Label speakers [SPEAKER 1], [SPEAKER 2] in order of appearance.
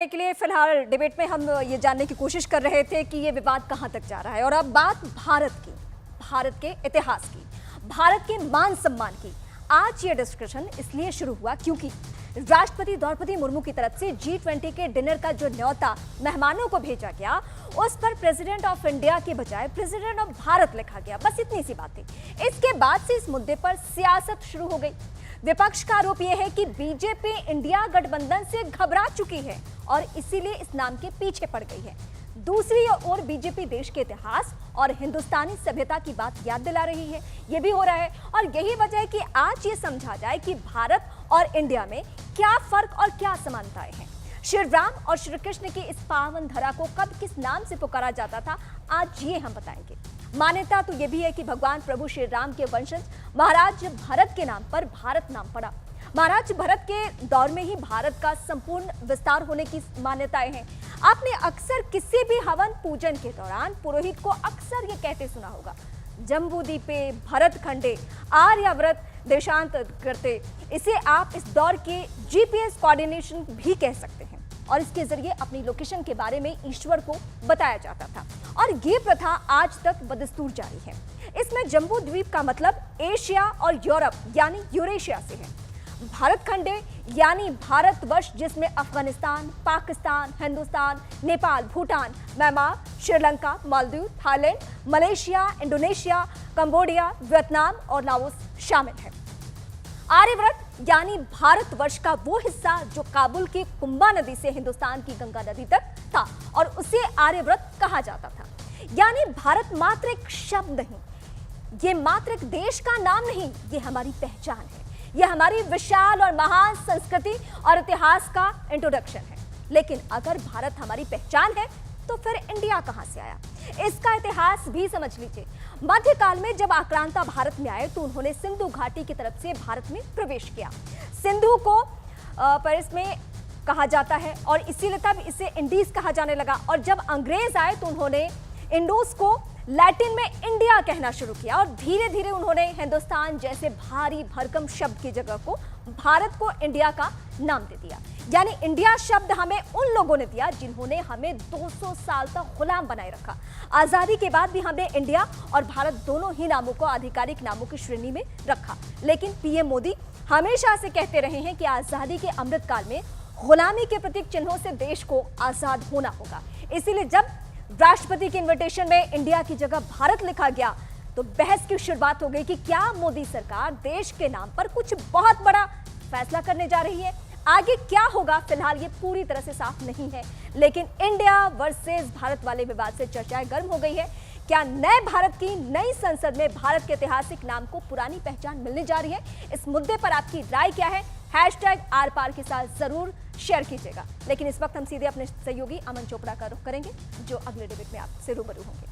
[SPEAKER 1] के लिए फिलहाल डिबेट में हम ये जानने की कोशिश कर रहे थे कि ये विवाद कहां तक जा रहा है। और अब बात भारत की, भारत के इतिहास की, भारत के मान सम्मान की। आज ये डिस्कशन इसलिए शुरू हुआ क्योंकि राष्ट्रपति द्रौपदी मुर्मू की तरफ से G20 के डिनर का जो न्योता मेहमानों को भेजा गया, उस पर प्रेसिडेंट ऑफ इंडिया के बजाय प्रेसिडेंट ऑफ भारत लिखा गया। बस इतनी सी बात थी। इसके बाद से इस मुद्दे पर सियासत शुरू हो गई। विपक्ष का आरोप यह है कि बीजेपी इंडिया गठबंधन से घबरा चुकी है और इसीलिए इस नाम के पीछे पड़ गई है। दूसरी ओर बीजेपी देश के इतिहास और हिंदुस्तानी सभ्यता की बात याद दिला रही है। यह भी हो रहा है और यही वजह है कि आज ये समझा जाए कि भारत और इंडिया में क्या फर्क और क्या समानताएं हैं। श्री राम और श्री कृष्ण की इस पावन धरा को कब किस नाम से पुकारा जाता था, आज ये हम बताएंगे। मान्यता तो यह भी है कि भगवान प्रभु श्री राम के वंशज महाराज भरत के नाम पर भारत नाम पड़ा। महाराज भरत के दौर में ही भारत का संपूर्ण विस्तार होने की मान्यताएं हैं। आपने अक्सर किसी भी हवन पूजन के दौरान पुरोहित को अक्सर ये कहते सुना होगा, जम्बूदीपे भरत खंडे आर्याव्रत देशांत करते। इसे आप इस दौर के जीपीएस कोऑर्डिनेशन भी कह सकते हैं और इसके जरिए अपनी लोकेशन के बारे में ईश्वर को बताया जाता था और ये प्रथा आज तक बदस्तूर जारी है। इसमें जम्बू द्वीप का मतलब एशिया और यूरोप यानी यूरेशिया से है। भारत खंडे यानी भारतवर्ष, जिसमें Afghanistan, Pakistan, Hindustan, Nepal, Bhutan, Myanmar, Sri Lanka, Maldives, Thailand, Malaysia, Indonesia, Cambodia, Vietnam और लाओस शामिल है। आर्यव्रत यानी भारतवर्ष का वो हिस्सा जो काबुल की कुंभा नदी से हिंदुस्तान की गंगा नदी तक था और उसे आर्यव्रत कहा जाता था। यानी भारत मात्र एक शब्द नहीं, ये मात्र एक देश का नाम नहीं, ये हमारी पहचान है। ये हमारी विशाल और महान संस्कृति और इतिहास का इंट्रोडक्शन है। लेकिन अगर भारत हमारी पहचान है तो फिर इंडिया कहां से आया, इसका इतिहास भी समझ लीजिए। मध्यकाल में जब आक्रांता भारत में आए तो उन्होंने सिंधु घाटी की तरफ से भारत में प्रवेश किया। सिंधु को पेरिस में कहा जाता है और इसीलिए तब इसे इंडीज कहा जाने लगा। और जब अंग्रेज आए तो उन्होंने इंडोस को लैटिन में इंडिया कहना शुरू किया और धीरे धीरे उन्होंने हिंदुस्तान जैसे भारी भरकम शब्द की जगह को भारत को इंडिया का नाम दे दिया। यानी इंडिया शब्द हमें उन लोगों ने दिया जिन्होंने हमें 200 साल तक गुलाम बनाए रखा। आजादी के बाद भी हमने इंडिया और भारत दोनों ही नामों को आधिकारिक नामों की श्रेणी में रखा। लेकिन पीएम मोदी हमेशा से कहते रहे हैं कि आजादी के अमृतकाल में गुलामी के प्रतीक चिन्हों से देश को आजाद होना होगा। इसीलिए जब राष्ट्रपति के इन्विटेशन में इंडिया की जगह भारत लिखा गया तो बहस की शुरुआत हो गई कि क्या मोदी सरकार देश के नाम पर कुछ बहुत बड़ा फैसला करने जा रही है। आगे क्या होगा फिलहाल ये पूरी तरह से साफ नहीं है, लेकिन इंडिया वर्सेस भारत वाले विवाद से चर्चाएं गर्म हो गई है। क्या नए भारत की नई संसद में भारत के ऐतिहासिक नाम को पुरानी पहचान मिलने जा रही है? इस मुद्दे पर आपकी राय क्या है? #RPAR के साथ जरूर शेयर कीजिएगा। लेकिन इस वक्त हम सीधे अपने सहयोगी अमन चोपड़ा का रुख करेंगे जो अगले डिबेट में आपसे रूबरू होंगे।